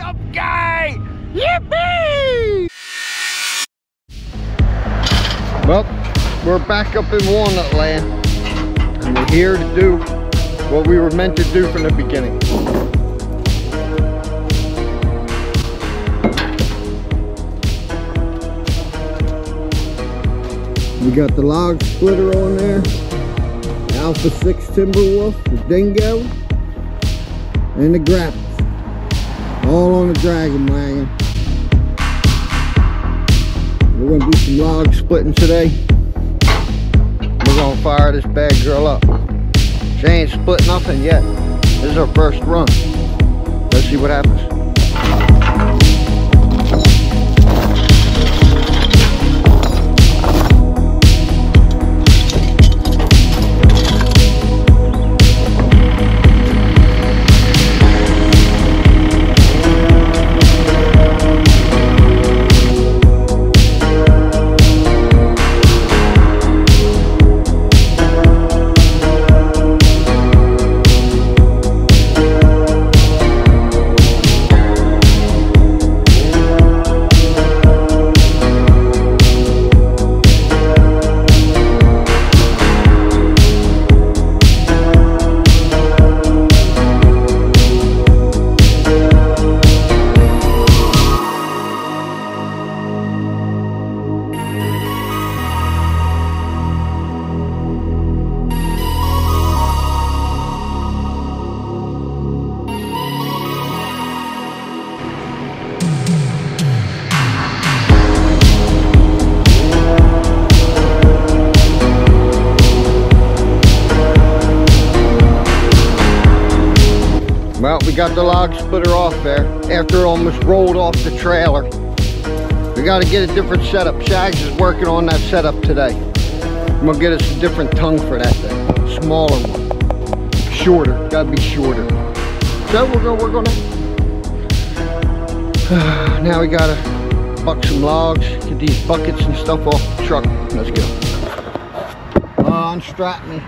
Tough guy! Yippee! Well, we're back up in Walnut Land, and we're here to do what we were meant to do from the beginning. We got the log splitter on there, the Alpha 6 Timberwolf, the Dingo, and the Grapples, all on the Dragon Wagon. We're gonna do some log splitting today. We're gonna fire this bad girl up. She ain't split nothing yet. This is her first run. Let's see what happens. Well, we got the log splitter off there after it almost rolled off the trailer. We got to get a different setup. Shags is working on that setup today. I'm gonna get us a different tongue for that thing, smaller one, shorter. Got to be shorter. So we're gonna. Now we gotta buck some logs, get these buckets and stuff off the truck. Let's go. Unstrap me.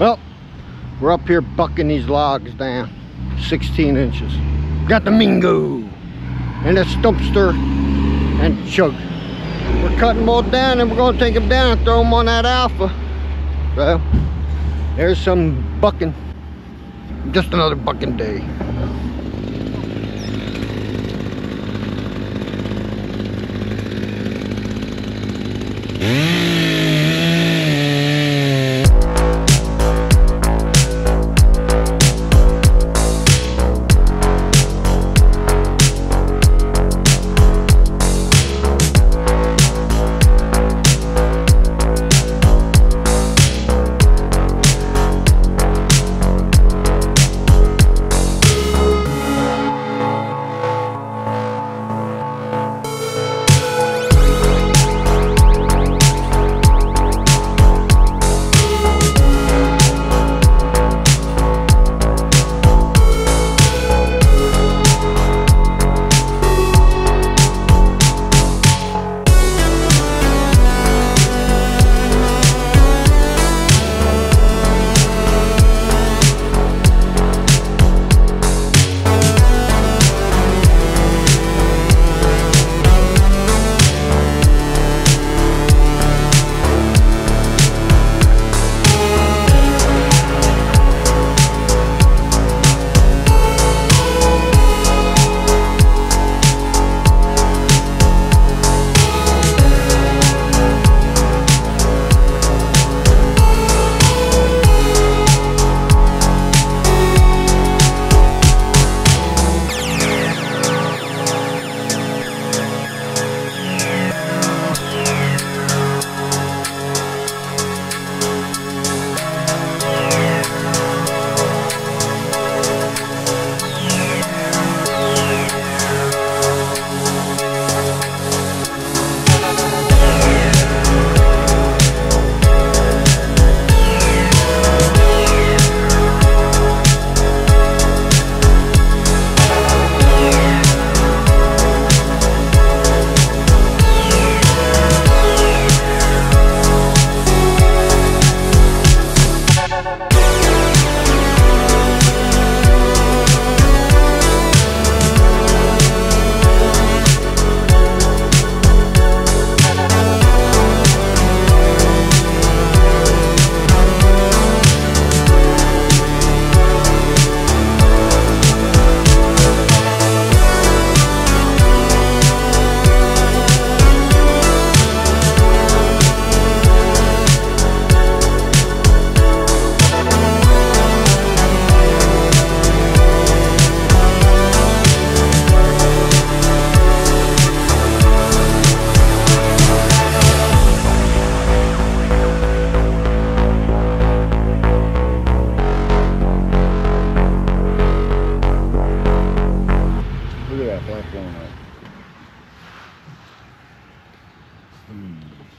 Well, we're up here bucking these logs down, 16 inches. Got the Mingo and the Stumpster and Chug. We're cutting them all down and we're gonna take them down and throw them on that Alpha. So, there's some bucking. Just another bucking day.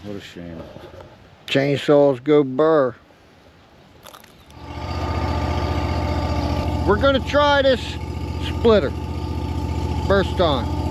What a shame. Chainsaws go burr. We're gonna try this splitter. First time.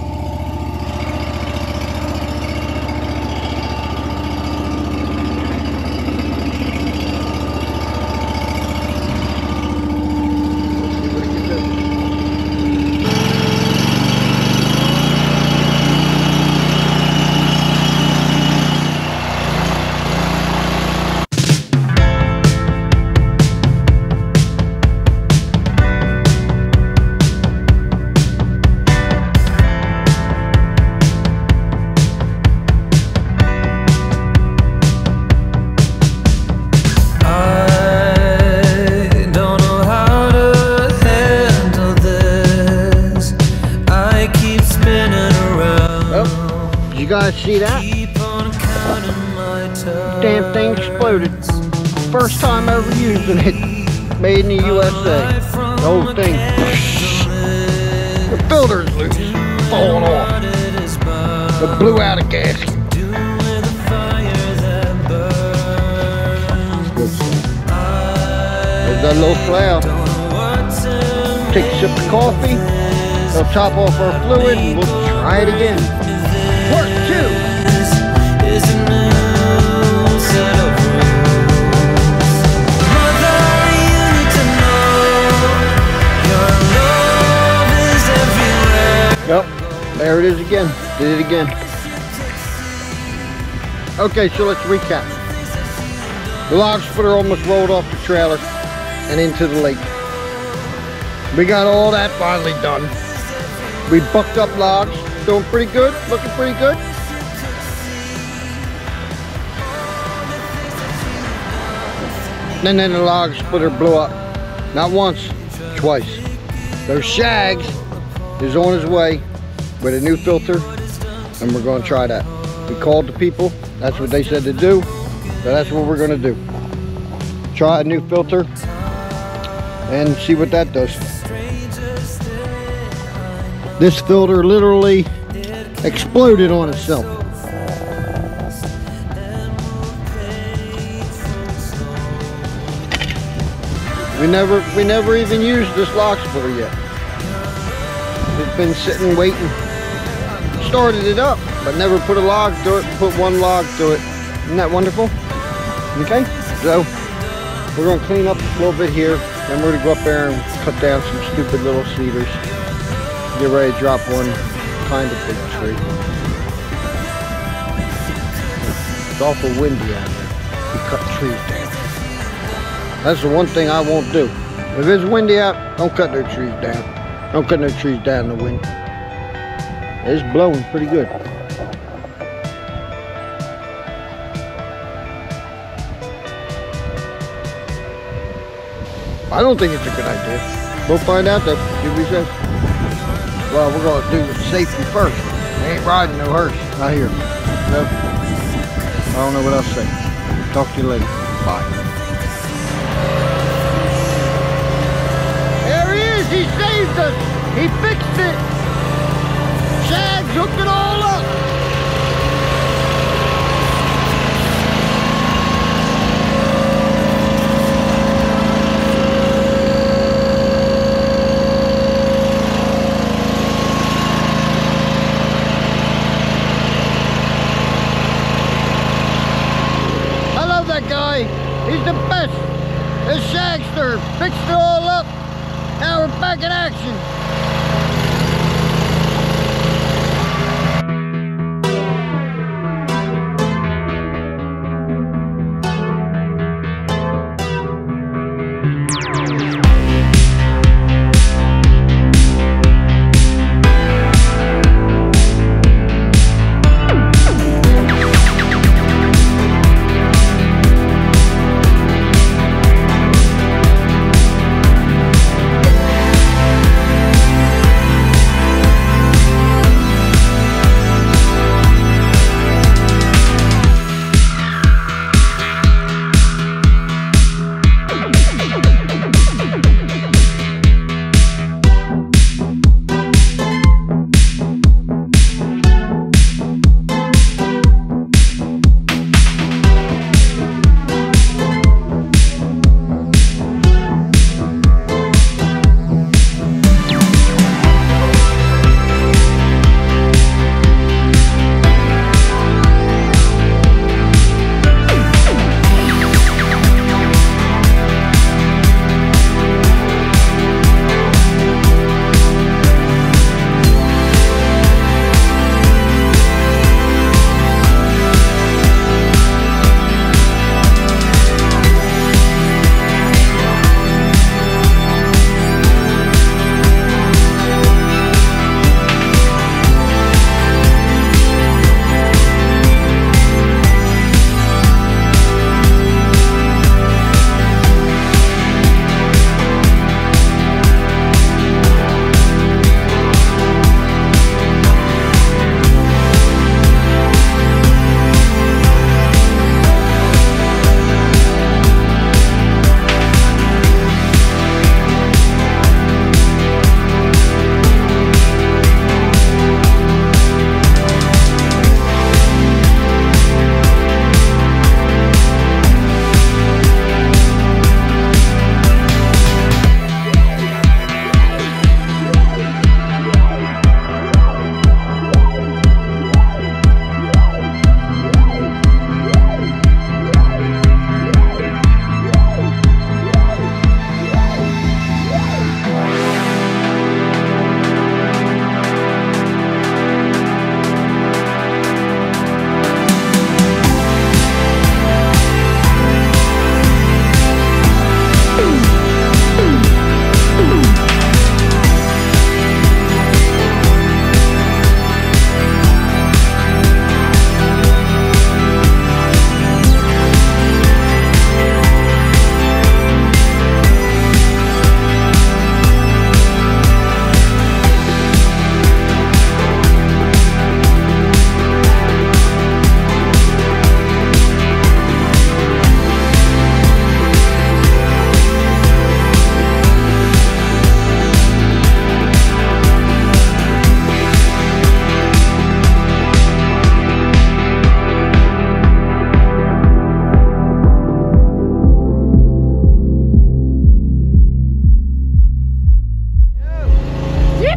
You guys see that? Damn thing exploded. First time ever using it. Made in the USA. The whole thing. The filter's loose. Falling off. It blew out a gasket. There's that little cloud. Take a sip of coffee. They'll top off our fluid and we'll try it again. Part 2 is a new set of rules. Mother, you need to know your love is everywhere. Yep, there it is again. Did it again. Okay, so let's recap. The log splitter almost rolled off the trailer and into the lake. We got all that finally done. We bucked up logs. Doing pretty good, looking pretty good. And then the log splitter blew up. Not once, twice. Those shags is on his way with a new filter, and we're gonna try that. We called the people, that's what they said to do, so that's what we're gonna do. Try a new filter and see what that does. This filter literally exploded on itself. We never even used this log splitter yet. It's been sitting waiting. Started it up, but never put a log through it, put one log through it. Isn't that wonderful? Okay, so we're gonna clean up a little bit here, then we're gonna go up there and cut down some stupid little cedars. Get ready to drop one kind of big tree. It's awful windy out there. We cut trees down. That's the one thing I won't do. If it's windy out, don't cut no trees down. Don't cut no trees down in the wind. It's blowing pretty good. I don't think it's a good idea. We'll find out though. See what he says. Well, we're going to do with safety first. We ain't riding no hearse. Not here. No. I don't know what else to say. Talk to you later. Bye. There he is. He saved us. He fixed it. Shags hooked it all up. He's the best. The Shagster fixed it all up. Now we're back in action.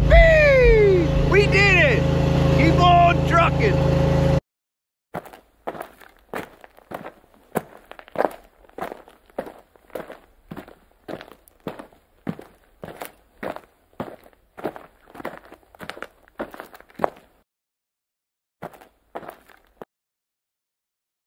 Whee! We did it! Keep on trucking!